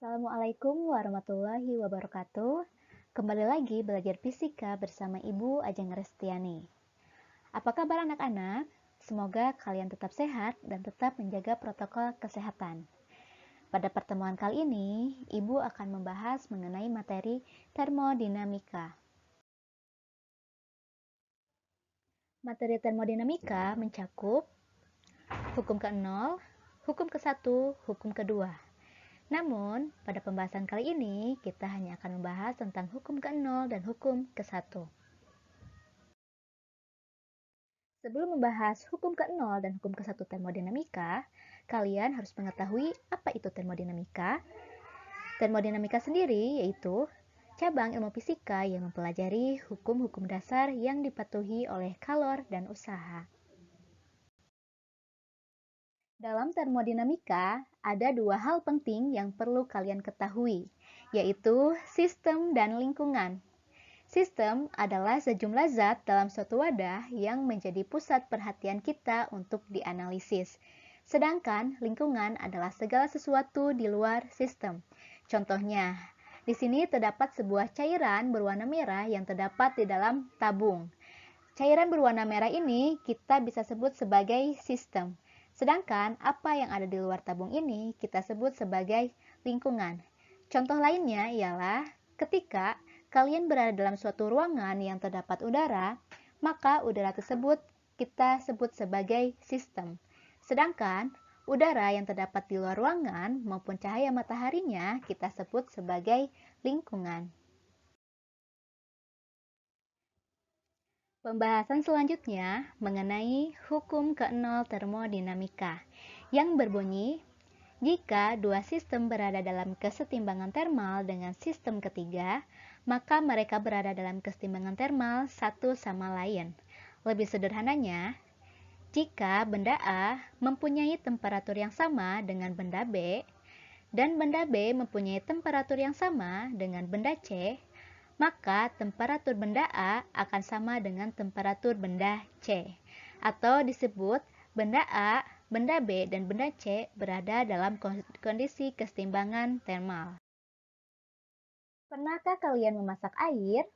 Assalamualaikum warahmatullahi wabarakatuh. Kembali lagi belajar fisika bersama Ibu Ajeng Restiani. Apa kabar anak-anak? Semoga kalian tetap sehat dan tetap menjaga protokol kesehatan. Pada pertemuan kali ini, Ibu akan membahas mengenai materi termodinamika. Materi termodinamika mencakup hukum ke-0, hukum ke-1, hukum ke-2. Namun, pada pembahasan kali ini, kita hanya akan membahas tentang hukum ke-0 dan hukum ke-1. Sebelum membahas hukum ke-0 dan hukum ke-1 termodinamika, kalian harus mengetahui apa itu termodinamika. Termodinamika sendiri yaitu cabang ilmu fisika yang mempelajari hukum-hukum dasar yang dipatuhi oleh kalor dan usaha. Dalam termodinamika, ada dua hal penting yang perlu kalian ketahui, yaitu sistem dan lingkungan. Sistem adalah sejumlah zat dalam suatu wadah yang menjadi pusat perhatian kita untuk dianalisis. Sedangkan lingkungan adalah segala sesuatu di luar sistem. Contohnya, di sini terdapat sebuah cairan berwarna merah yang terdapat di dalam tabung. Cairan berwarna merah ini kita bisa sebut sebagai sistem. Sedangkan apa yang ada di luar tabung ini kita sebut sebagai lingkungan. Contoh lainnya ialah ketika kalian berada dalam suatu ruangan yang terdapat udara, maka udara tersebut kita sebut sebagai sistem. Sedangkan udara yang terdapat di luar ruangan maupun cahaya mataharinya kita sebut sebagai lingkungan. Pembahasan selanjutnya mengenai hukum ke-0 termodinamika yang berbunyi, jika dua sistem berada dalam kesetimbangan termal dengan sistem ketiga, maka mereka berada dalam kesetimbangan termal satu sama lain. Lebih sederhananya, jika benda A mempunyai temperatur yang sama dengan benda B, dan benda B mempunyai temperatur yang sama dengan benda C, maka temperatur benda A akan sama dengan temperatur benda C, atau disebut benda A, benda B, dan benda C berada dalam kondisi kesetimbangan termal. Pernahkah kalian memasak air?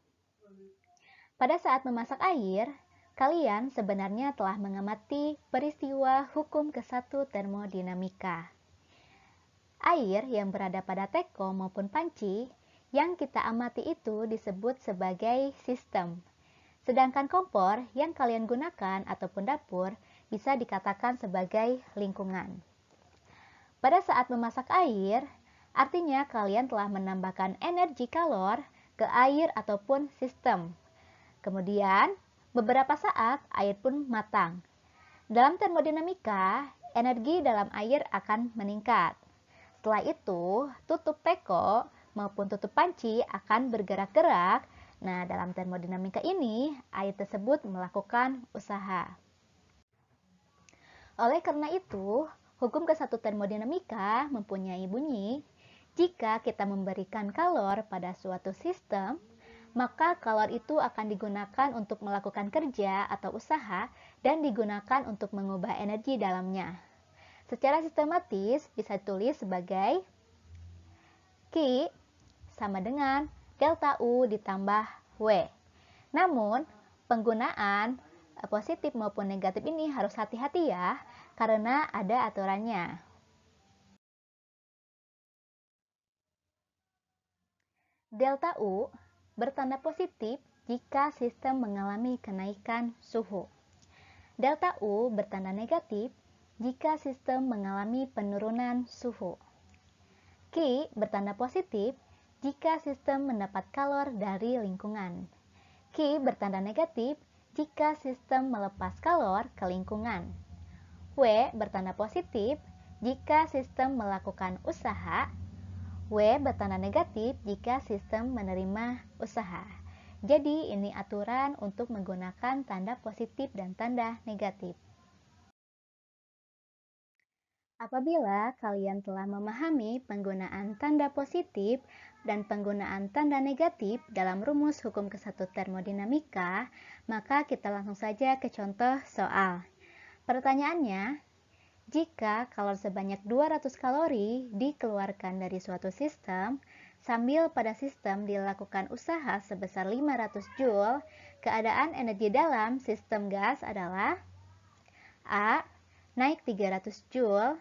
Pada saat memasak air, kalian sebenarnya telah mengamati peristiwa hukum ke-1 termodinamika. Air yang berada pada teko maupun panci yang kita amati itu disebut sebagai sistem. Sedangkan kompor yang kalian gunakan ataupun dapur bisa dikatakan sebagai lingkungan. Pada saat memasak air, artinya kalian telah menambahkan energi kalor ke air ataupun sistem. Kemudian, beberapa saat air pun matang. Dalam termodinamika, energi dalam air akan meningkat. Setelah itu, tutup teko maupun tutup panci akan bergerak-gerak. Nah, dalam termodinamika ini, air tersebut melakukan usaha. Oleh karena itu, hukum ke-1 termodinamika mempunyai bunyi, jika kita memberikan kalor pada suatu sistem, maka kalor itu akan digunakan untuk melakukan kerja atau usaha dan digunakan untuk mengubah energi dalamnya. Secara sistematis bisa ditulis sebagai Q sama dengan delta U ditambah W. Namun, penggunaan positif maupun negatif ini harus hati-hati ya, karena ada aturannya. Delta U bertanda positif jika sistem mengalami kenaikan suhu. Delta U bertanda negatif jika sistem mengalami penurunan suhu. Q bertanda positif jika sistem mendapat kalor dari lingkungan. Q bertanda negatif jika sistem melepas kalor ke lingkungan. W bertanda positif jika sistem melakukan usaha. W bertanda negatif jika sistem menerima usaha. Jadi ini aturan untuk menggunakan tanda positif dan tanda negatif. Apabila kalian telah memahami penggunaan tanda positif dan penggunaan tanda negatif dalam rumus hukum ke-1 termodinamika, maka kita langsung saja ke contoh soal. Pertanyaannya, Jika kalori sebanyak 200 kalori dikeluarkan dari suatu sistem, sambil pada sistem dilakukan usaha sebesar 500 Joule, keadaan energi dalam sistem gas adalah A. Naik 300 Joule,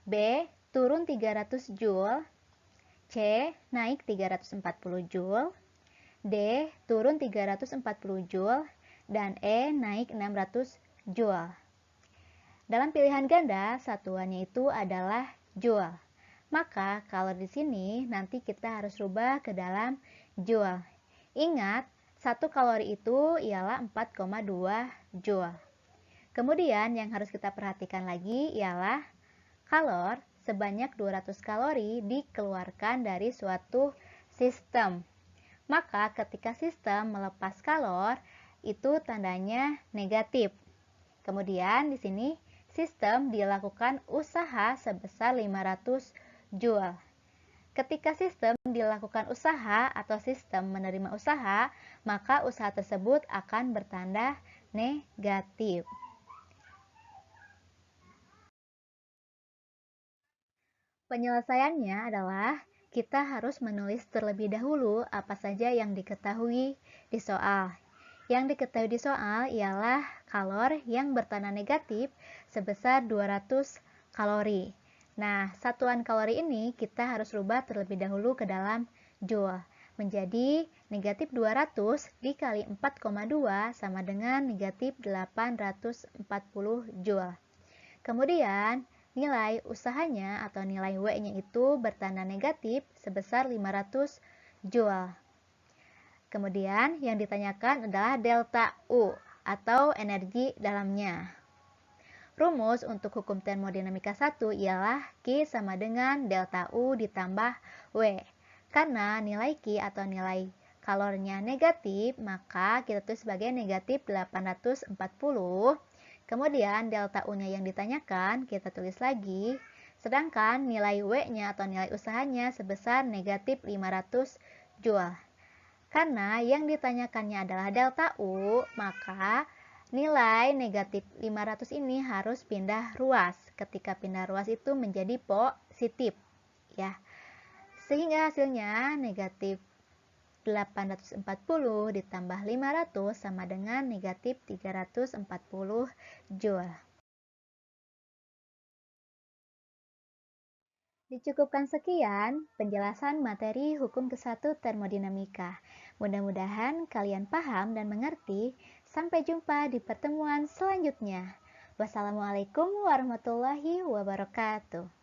B. Turun 300 Joule, C. Naik 340 Joule, D. Turun 340 Joule, dan E. Naik 600 Joule. Dalam pilihan ganda, satuannya itu adalah Joule. Maka kalau di sini nanti kita harus rubah ke dalam Joule. Ingat, 1 kalori itu ialah 4,2 Joule. Kemudian yang harus kita perhatikan lagi ialah kalor sebanyak 200 kalori dikeluarkan dari suatu sistem. Maka ketika sistem melepas kalor, itu tandanya negatif. Kemudian di sini sistem dilakukan usaha sebesar 500 Joule. Ketika sistem dilakukan usaha atau sistem menerima usaha, maka usaha tersebut akan bertanda negatif. Penyelesaiannya adalah kita harus menulis terlebih dahulu apa saja yang diketahui di soal. Yang diketahui di soal ialah kalor yang bertanda negatif sebesar 200 kalori. Nah, satuan kalori ini kita harus rubah terlebih dahulu ke dalam Joule. Menjadi negatif 200 dikali 4,2 sama dengan negatif 840 Joule. Kemudian, nilai usahanya atau nilai W-nya itu bertanda negatif sebesar 500 Joule. Kemudian yang ditanyakan adalah delta U atau energi dalamnya. Rumus untuk hukum termodinamika 1 ialah Q sama dengan delta U ditambah W. Karena nilai Q atau nilai kalornya negatif, maka kita tulis sebagai negatif 840. Kemudian delta U-nya yang ditanyakan kita tulis lagi. Sedangkan nilai W-nya atau nilai usahanya sebesar negatif 500 Joule. Karena yang ditanyakannya adalah delta U, maka nilai negatif 500 ini harus pindah ruas. Ketika pindah ruas itu menjadi positif, ya. Sehingga hasilnya negatif 840 ditambah 500 sama dengan negatif 340 Joule. Dicukupkan sekian penjelasan materi hukum ke-1 termodinamika. Mudah-mudahan kalian paham dan mengerti. Sampai jumpa di pertemuan selanjutnya. Wassalamualaikum warahmatullahi wabarakatuh.